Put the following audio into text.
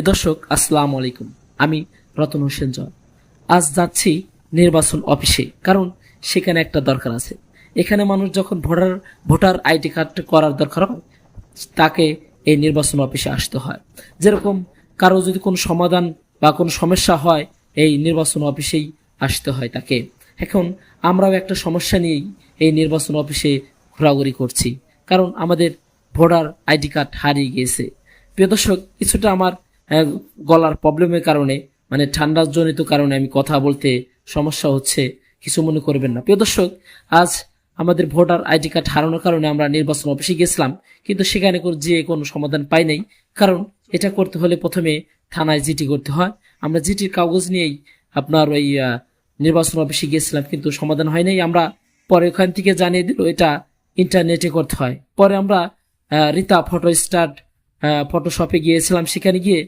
প্রিয় দর্শক, আসসালামু আলাইকুম। আমি রতন হোসেন জয়। আজ যাচ্ছি নির্বাচন অফিসে, কারণ সেখানে একটা দরকার আছে। এখানে মানুষ যখন ভোটার আইডি কার্ড করার দরকার হয়, তাকে এই নির্বাচন অফিসে আসতে হয়। যেরকম কারো যদি কোনো সমাধান বা কোনো সমস্যা হয়, এই নির্বাচন অফিসেই আসতে হয় তাকে। এখন আমরাও একটা সমস্যা নিয়েই এই নির্বাচন অফিসে ঘোরাঘুরি করছি, কারণ আমাদের ভোটার আইডি কার্ড হারিয়ে গিয়েছে। প্রিয় দর্শক, কিছুটা আমার গলার প্রবলেমের কারণে, মানে ঠান্ডার জনিত কারণে আমি কথা বলতে সমস্যা হচ্ছে, কিছু মনে করবেন না। প্রিয় দর্শক, আজ আমাদের ভোটার আইডি কার্ড হারানোর কারণে আমরা নির্বাচন অফিসে গেছিলাম, কিন্তু সেখানে যে কোনো সমাধান পাই নাই। কারণ এটা করতে হলে প্রথমে থানায় জিডি করতে হয়। আমরা জিডির কাগজ নিয়েই আপনার ওই নির্বাচন অফিসে গিয়েছিলাম, কিন্তু সমাধান হয় নাই। আমরা পরে ওখান থেকে জানিয়ে দিল এটা ইন্টারনেটে করতে হয়। পরে আমরা রীতা ফটোস্টাট ফটোশপে গিয়েছিলাম। সেখানে গিয়ে